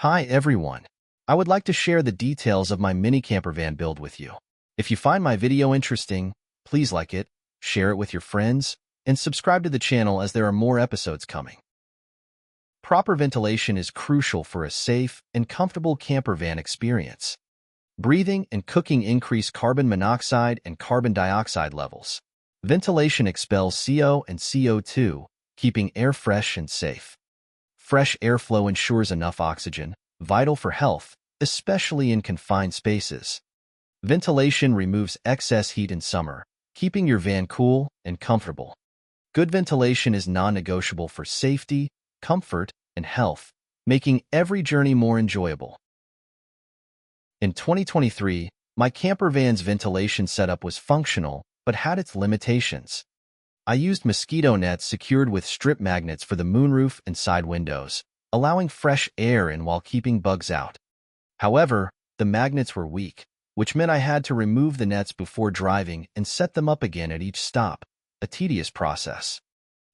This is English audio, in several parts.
Hi everyone. I would like to share the details of my mini campervan build with you. If you find my video interesting, please like it, share it with your friends, and subscribe to the channel as there are more episodes coming. Proper ventilation is crucial for a safe and comfortable campervan experience. Breathing and cooking increase carbon monoxide and carbon dioxide levels. Ventilation expels CO and CO2, keeping air fresh and safe. Fresh airflow ensures enough oxygen, vital for health, especially in confined spaces. Ventilation removes excess heat in summer, keeping your van cool and comfortable. Good ventilation is non-negotiable for safety, comfort, and health, making every journey more enjoyable. In 2023, my campervan's ventilation setup was functional, but had its limitations. I used mosquito nets secured with strip magnets for the moonroof and side windows, allowing fresh air in while keeping bugs out. However, the magnets were weak, which meant I had to remove the nets before driving and set them up again at each stop, a tedious process.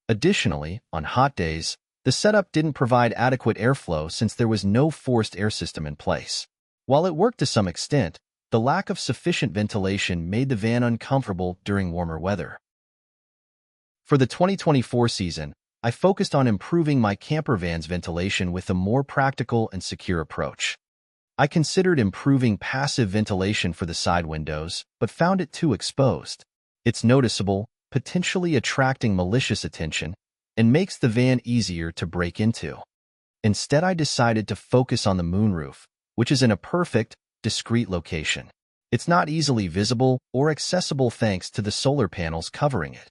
Additionally, on hot days, the setup didn't provide adequate airflow since there was no forced air system in place. While it worked to some extent, the lack of sufficient ventilation made the van uncomfortable during warmer weather. For the 2024 season, I focused on improving my campervan's ventilation with a more practical and secure approach. I considered improving passive ventilation for the side windows, but found it too exposed. It's noticeable, potentially attracting malicious attention, and makes the van easier to break into. Instead, I decided to focus on the moonroof, which is in a perfect, discreet location. It's not easily visible or accessible thanks to the solar panels covering it.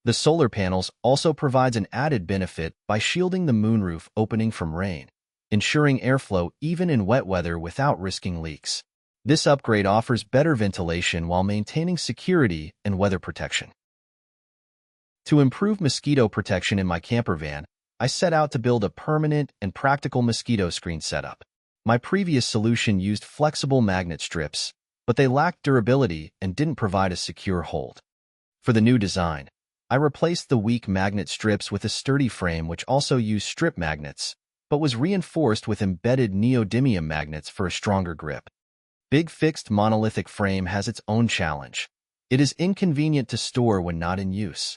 The solar panels also provides an added benefit by shielding the moonroof opening from rain, ensuring airflow even in wet weather without risking leaks. This upgrade offers better ventilation while maintaining security and weather protection. To improve mosquito protection in my campervan, I set out to build a permanent and practical mosquito screen setup. My previous solution used flexible magnet strips, but they lacked durability and didn't provide a secure hold. For the new design, I replaced the weak magnet strips with a sturdy frame which also used strip magnets, but was reinforced with embedded neodymium magnets for a stronger grip. Big fixed monolithic frame has its own challenge. It is inconvenient to store when not in use.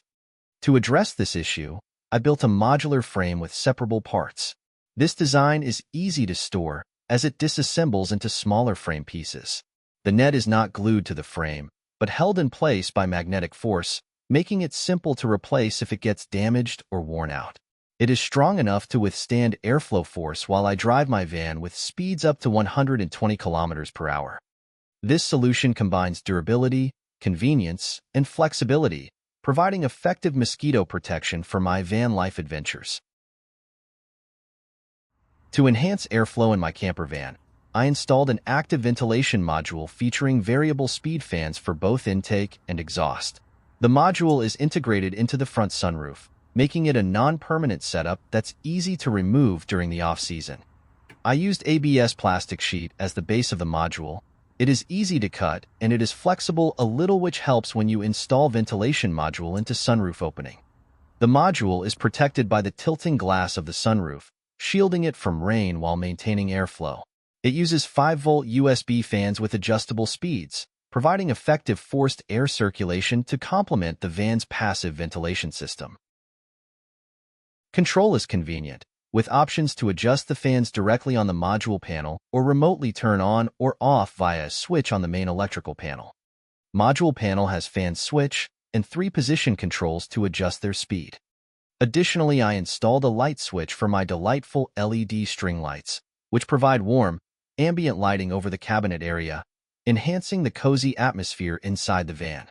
To address this issue, I built a modular frame with separable parts. This design is easy to store as it disassembles into smaller frame pieces. The net is not glued to the frame, but held in place by magnetic force, making it simple to replace if it gets damaged or worn out. It is strong enough to withstand airflow force while I drive my van with speeds up to 120 kilometers per hour. This solution combines durability, convenience, and flexibility, providing effective mosquito protection for my van life adventures. To enhance airflow in my campervan, I installed an active ventilation module featuring variable speed fans for both intake and exhaust. The module is integrated into the front sunroof, making it a non-permanent setup that's easy to remove during the off-season. I used ABS plastic sheet as the base of the module. It is easy to cut, and it is flexible a little, which helps when you install ventilation module into sunroof opening. The module is protected by the tilting glass of the sunroof, shielding it from rain while maintaining airflow. It uses 5-volt USB fans with adjustable speeds, providing effective forced air circulation to complement the van's passive ventilation system. Control is convenient, with options to adjust the fans directly on the module panel or remotely turn on or off via a switch on the main electrical panel. Module panel has fan switch and 3 position controls to adjust their speed. Additionally, I installed a light switch for my delightful LED string lights, which provide warm, ambient lighting over the cabinet area, enhancing the cozy atmosphere inside the van.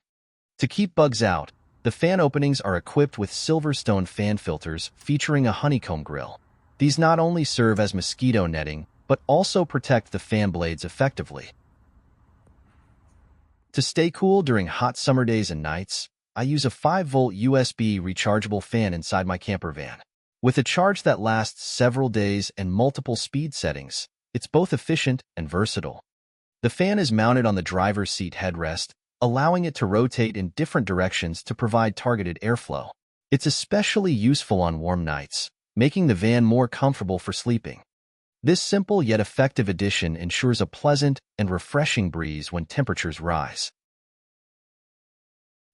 To keep bugs out, the fan openings are equipped with SilverStone fan filters featuring a honeycomb grill. These not only serve as mosquito netting, but also protect the fan blades effectively. To stay cool during hot summer days and nights, I use a 5-volt USB rechargeable fan inside my campervan. With a charge that lasts several days and multiple speed settings, it's both efficient and versatile. The fan is mounted on the driver's seat headrest, allowing it to rotate in different directions to provide targeted airflow. It's especially useful on warm nights, making the van more comfortable for sleeping. This simple yet effective addition ensures a pleasant and refreshing breeze when temperatures rise.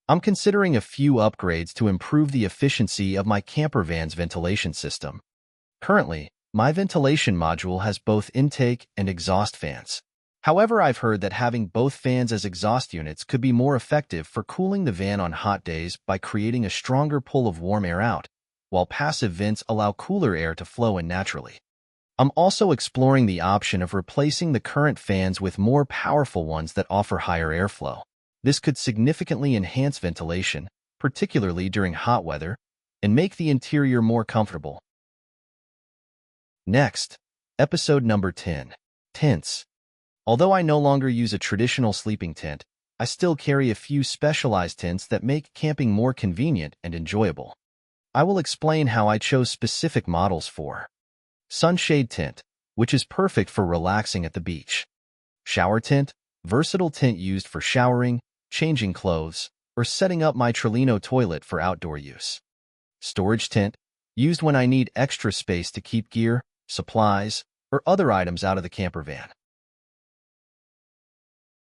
I'm considering a few upgrades to improve the efficiency of my campervan's ventilation system. Currently, my ventilation module has both intake and exhaust fans. However, I've heard that having both fans as exhaust units could be more effective for cooling the van on hot days by creating a stronger pull of warm air out, while passive vents allow cooler air to flow in naturally. I'm also exploring the option of replacing the current fans with more powerful ones that offer higher airflow. This could significantly enhance ventilation, particularly during hot weather, and make the interior more comfortable. Next, episode number 10, Tents. Although I no longer use a traditional sleeping tent, I still carry a few specialized tents that make camping more convenient and enjoyable. I will explain how I chose specific models for Sunshade Tent, which is perfect for relaxing at the beach. Shower Tent, versatile tent used for showering, changing clothes, or setting up my Trillino toilet for outdoor use. Storage Tent, used when I need extra space to keep gear, supplies, or other items out of the campervan.